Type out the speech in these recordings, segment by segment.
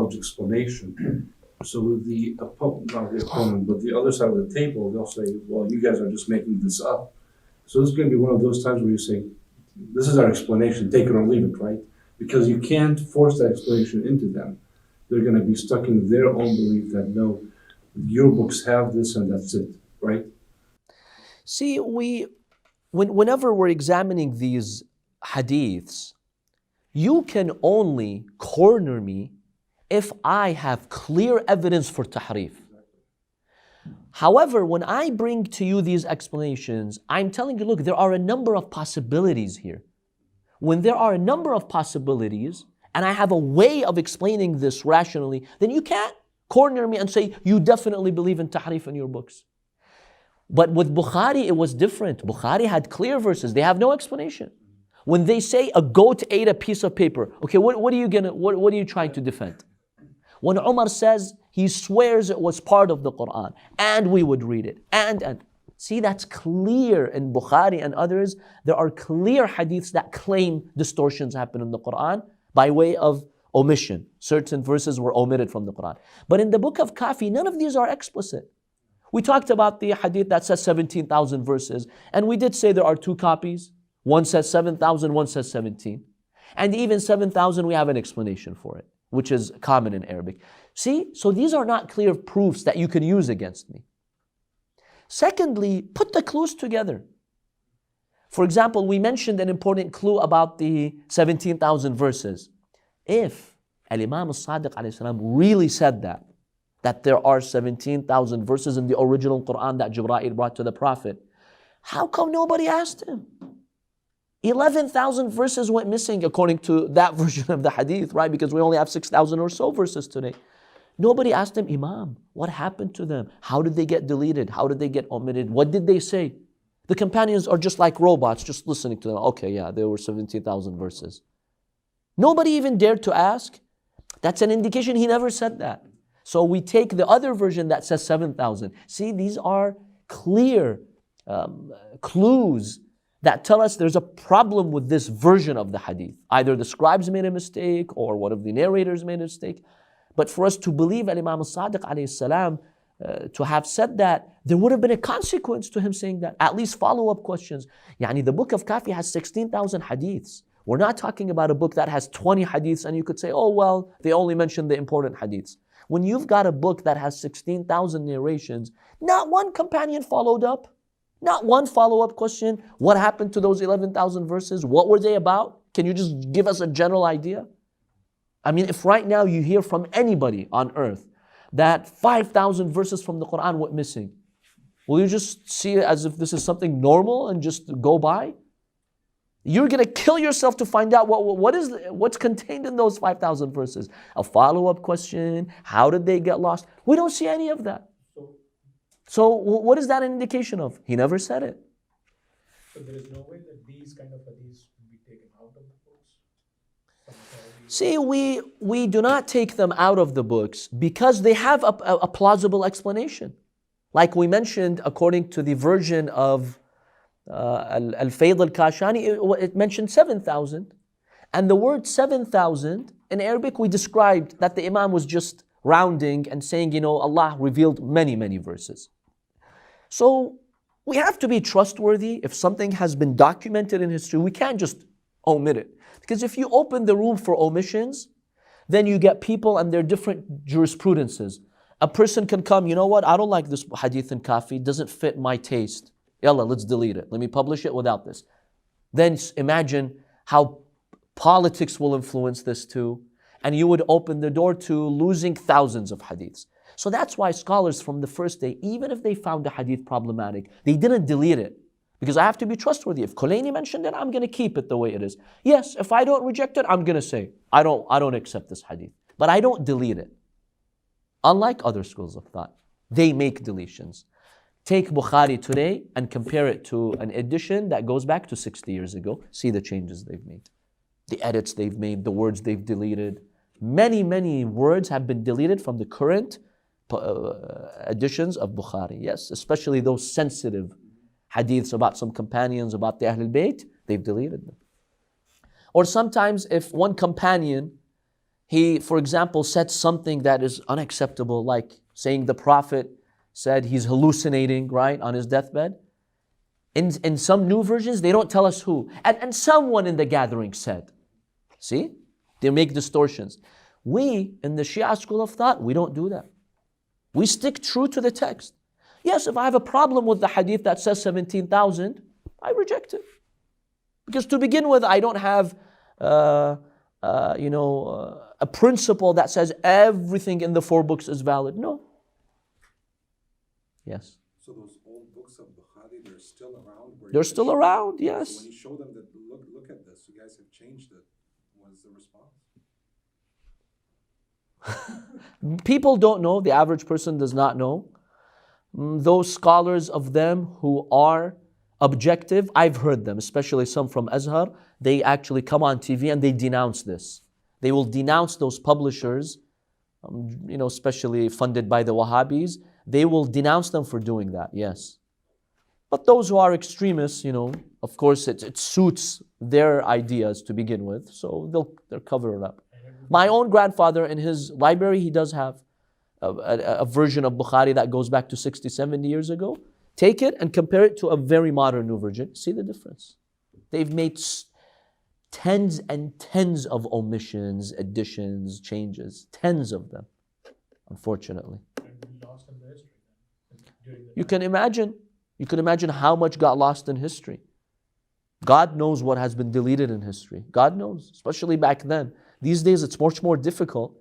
knowledge explanation. So with not the opponent, but the other side of the table, they'll say, well, you guys are just making this up. So this is going to be one of those times where you say, this is our explanation, take it or leave it, right? Because you can't force that explanation into them. They're going to be stuck in their own belief that, no, your books have this and that's it, right? See, whenever we're examining these hadiths, you can only corner me if I have clear evidence for tahrif. However, when I bring to you these explanations, I'm telling you, look, there are a number of possibilities here. When there are a number of possibilities, and I have a way of explaining this rationally, then you can't corner me and say, you definitely believe in tahrif in your books. But with Bukhari, it was different. Bukhari had clear verses. They have no explanation. When they say a goat ate a piece of paper, okay, what are you trying to defend? When Umar says he swears it was part of the Quran, and we would read it, and see, that's clear in Bukhari and others. There are clear hadiths that claim distortions happen in the Quran by way of omission. Certain verses were omitted from the Quran. But in the book of Kafi, none of these are explicit. We talked about the hadith that says 17,000 verses, and we did say there are two copies. One says 7,000, one says 17. And even 7,000, we have an explanation for it, which is common in Arabic. See, so these are not clear proofs that you can use against me. Secondly, put the clues together. For example, we mentioned an important clue about the 17,000 verses. If Al-Imam al-Sadiq alayhi salam really said that there are 17,000 verses in the original Quran that Jibreel brought to the Prophet, how come nobody asked him? 11,000 verses went missing according to that version of the hadith, right? Because we only have 6,000 or so verses today. Nobody asked him, Imam, what happened to them? How did they get deleted? How did they get omitted? What did they say? The companions are just like robots, just listening to them. Okay, yeah, there were 17,000 verses. Nobody even dared to ask. That's an indication he never said that. So we take the other version that says 7,000. See, these are clear clues that tell us there's a problem with this version of the hadith. Either the scribes made a mistake or one of the narrators made a mistake. But for us to believe Imam al-Sadiq alayhi salam to have said that, there would have been a consequence to him saying that. At least follow-up questions. Yani the book of Kafi has 16,000 hadiths. We're not talking about a book that has 20 hadiths and you could say, oh well, they only mentioned the important hadiths. When you've got a book that has 16,000 narrations, not one companion followed up. Not one follow-up question. What happened to those 11,000 verses? What were they about? Can you just give us a general idea? I mean, if right now you hear from anybody on earth that 5,000 verses from the Quran went missing, will you just see it as if this is something normal and just go by? You're going to kill yourself to find out what's contained in those 5,000 verses. A follow-up question, how did they get lost? We don't see any of that. So what is that an indication of? He never said it. So there is no way that these kind of hadiths will be taken out of the books? See, we do not take them out of the books because they have a plausible explanation. Like we mentioned, according to the version of al-Fayd al-Kashani, it mentioned 7,000. And the word 7,000, in Arabic we described that the Imam was just rounding and saying, Allah revealed many, many verses. So we have to be trustworthy. If something has been documented in history, we can't just omit it. Because if you open the room for omissions, then you get people and their different jurisprudences. A person can come, you know what, I don't like this hadith in Kafi, it doesn't fit my taste. Yalla, let's delete it. Let me publish it without this. Then imagine how politics will influence this too. And you would open the door to losing thousands of hadiths. So that's why scholars from the first day, even if they found a hadith problematic, they didn't delete it. Because I have to be trustworthy. If Kulayni mentioned it, I'm going to keep it the way it is. Yes, if I don't reject it, I'm going to say, I don't accept this hadith. But I don't delete it. Unlike other schools of thought, they make deletions. Take Bukhari today and compare it to an edition that goes back to 60 years ago. See the changes they've made. The edits they've made, the words they've deleted. Many, many words have been deleted from the current editions of Bukhari. Yes, especially those sensitive hadiths about some companions, about the Ahlul Bayt, they've deleted them. Or sometimes if one companion, he, for example, said something that is unacceptable, like saying the Prophet said he's hallucinating, right, on his deathbed. In some new versions, they don't tell us who. And someone in the gathering said. See? They make distortions. We, in the Shia school of thought, we don't do that. We stick true to the text. Yes, if I have a problem with the hadith that says 17,000, I reject it. Because to begin with, I don't have, a principle that says everything in the 4 books is valid. No. Yes. So those old books of Bukhari, they're still around? They're still around, yes. So when you show them that, look at this, you guys have changed it, what is the response? People don't know, the average person does not know. Those scholars of them who are objective, I've heard them, especially some from Azhar, they actually come on TV and they denounce this. They will denounce those publishers, especially funded by the Wahhabis. They will denounce them for doing that, yes. But those who are extremists, of course it suits their ideas to begin with, so they'll cover it up. My own grandfather, in his library, he does have a version of Bukhari that goes back to 60, 70 years ago. Take it and compare it to a very modern new version. See the difference. They've made tens and tens of omissions, additions, changes. Tens of them, unfortunately. Lost in the history during the You can imagine how much got lost in history. God knows what has been deleted in history. God knows, especially back then. These days it's much more difficult.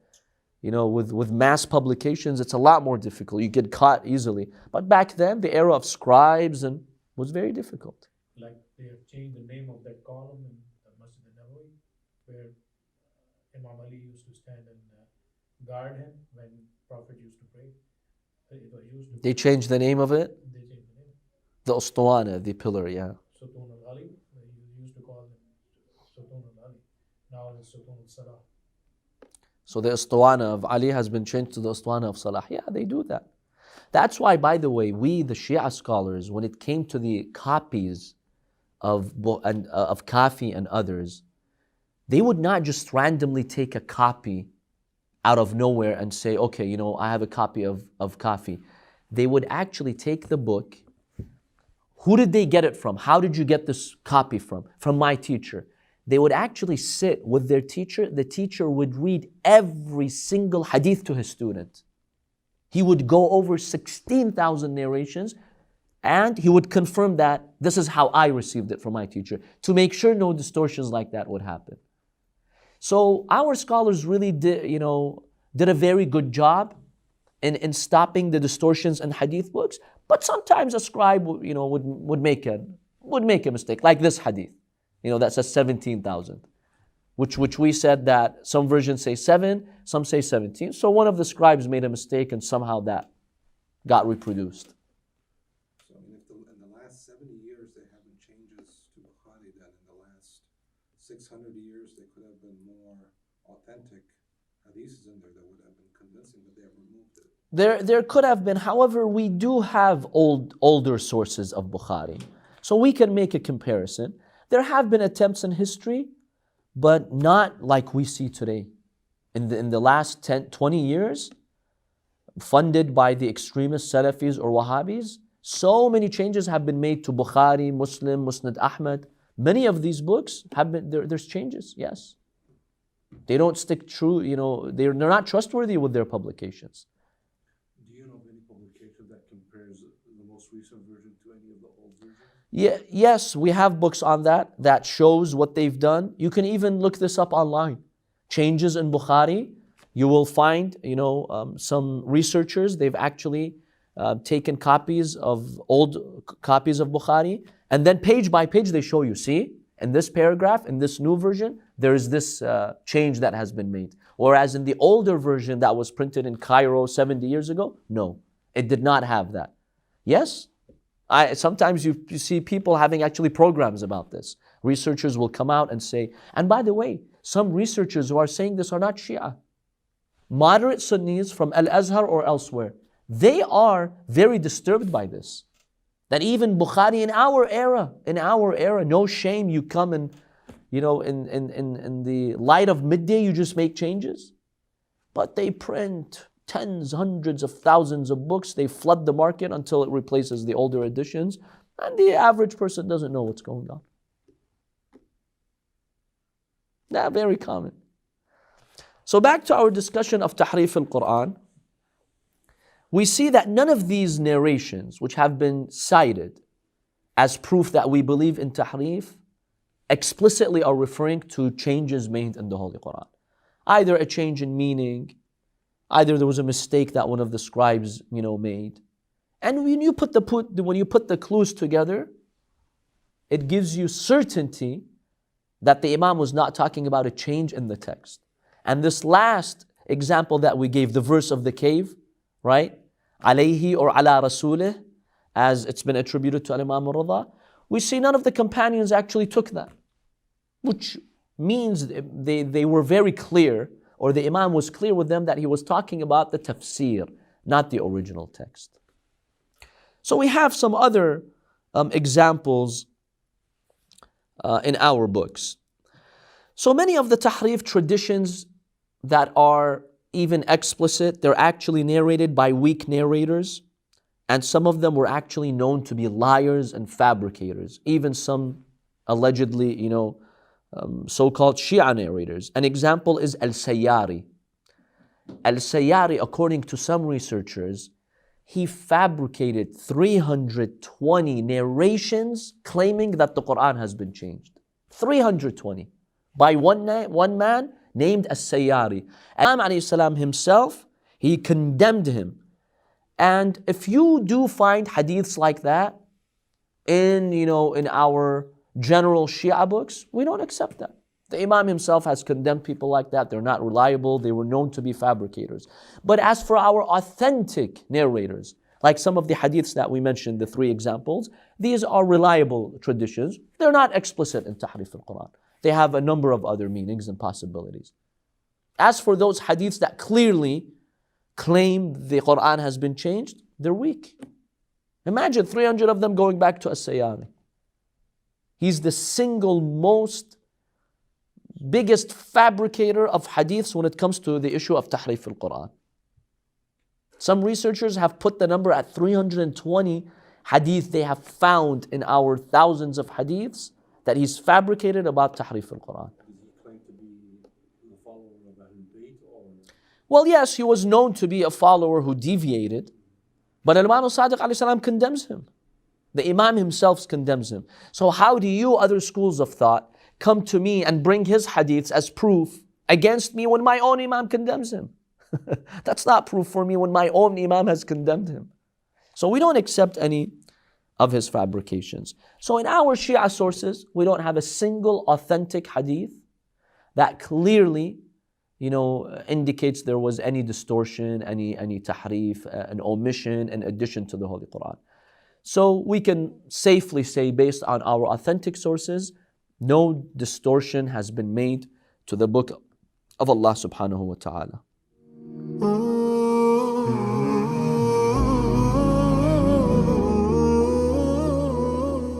With mass publications, it's a lot more difficult. You get caught easily. But back then, the era of scribes was very difficult. Like they have changed the name of that column in the Masjid al-Nabawi, where Imam Ali used to stand and guard him when Prophet used to pray. They changed the name of it? They changed the name. The Ustuwana, the pillar, yeah. Sutun al-Ali, they used to call him Sutun al-Ali. Now it's Sutun al-Salah. So the Ustuwana of Ali has been changed to the Ustuwana of Salah. Yeah, they do that. That's why, by the way, we, the Shia scholars, when it came to the copies of Kafi and others, they would not just randomly take a copy out of nowhere and say, okay, I have a copy of Kafi. They would actually take the book. Who did they get it from? How did you get this copy from? From my teacher. They would actually sit with their teacher. The teacher would read every single hadith to his student. He would go over 16,000 narrations and he would confirm that this is how I received it from my teacher, to make sure no distortions like that would happen. So our scholars really did a very good job in stopping the distortions in hadith books. But sometimes a scribe would make a mistake, like this hadith. That says 17,000, which we said that some versions say 7, some say 17. So one of the scribes made a mistake and somehow that got reproduced. So if in the last 70 years they haven't changes to Bukhari, then in the last 600 years they could have been more authentic hadiths in there that would have been convincing, but they have removed it. There could have been. However, we do have older sources of Bukhari. So we can make a comparison. There have been attempts in history, but not like we see today. In the last 10, 20 years, funded by the extremist Salafis or Wahhabis, so many changes have been made to Bukhari, Muslim, Musnad Ahmad. Many of these books have been, there's changes, yes. They don't stick true, they're not trustworthy with their publications. Do you know of any publication that compares the most recent version to any of the old versions? Yes, we have books on that shows what they've done. You can even look this up online. Changes in Bukhari, you will find, some researchers, they've actually taken copies of old copies of Bukhari, and then page by page they show you, see, in this paragraph, in this new version, there is this change that has been made. Whereas in the older version that was printed in Cairo 70 years ago, no, it did not have that. Yes? Sometimes you see people having actually programs about this. Researchers will come out and say, and by the way, some researchers who are saying this are not Shia. Moderate Sunnis from Al-Azhar or elsewhere, they are very disturbed by this. That even Bukhari in our era, no shame, you come and, in the light of midday, you just make changes. but they print tens, hundreds of thousands of books. They flood the market until it replaces the older editions, and the average person doesn't know what's going on. That's very common. So back to our discussion of Tahrif al-Quran, we see that none of these narrations which have been cited as proof that we believe in Tahrif explicitly are referring to changes made in the Holy Quran. Either a change in meaning, either there was a mistake that one of the scribes, made. And when you put the clues together, it gives you certainty that the Imam was not talking about a change in the text. And this last example that we gave, the verse of the cave, right? Alayhi or ala rasulih, as it's been attributed to Imam al-Rida, we see none of the companions actually took that, which means they were very clear, or the Imam was clear with them that he was talking about the tafsir, not the original text. So we have some other examples in our books. So many of the tahrif traditions that are even explicit, they're actually narrated by weak narrators, and some of them were actually known to be liars and fabricators, even some allegedly, so-called Shia narrators. An example is al-Sayyari. Al-Sayyari, according to some researchers, he fabricated 320 narrations claiming that the Quran has been changed. 320 by one man named al-Sayyari. Imam alayhi salam himself, he condemned him. And if you do find hadiths like that in our general Shia books, we don't accept that. The Imam himself has condemned people like that. They're not reliable. They were known to be fabricators. But as for our authentic narrators, like some of the hadiths that we mentioned, the 3 examples, these are reliable traditions. They're not explicit in Tahrif al-Quran. They have a number of other meanings and possibilities. As for those hadiths that clearly claim the Quran has been changed, they're weak. Imagine 300 of them going back to al-Sayyari. He's the single most biggest fabricator of hadiths when it comes to the issue of Tahrif al-Quran. Some researchers have put the number at 320 hadith they have found in our thousands of hadiths that he's fabricated about Tahrif al-Quran. Does he claim to be the follower of Ahlul Bayt or? Well, yes, he was known to be a follower who deviated, but Imam al-Sadiq alayhi salam condemns him. The Imam himself condemns him. So how do you, other schools of thought, come to me and bring his hadiths as proof against me when my own Imam condemns him? That's not proof for me when my own Imam has condemned him. So we don't accept any of his fabrications. So in our Shia sources, we don't have a single authentic hadith that clearly, indicates there was any distortion, any tahrif, an omission, an addition to the Holy Quran. So we can safely say, based on our authentic sources, no distortion has been made to the book of Allah subhanahu wa ta'ala.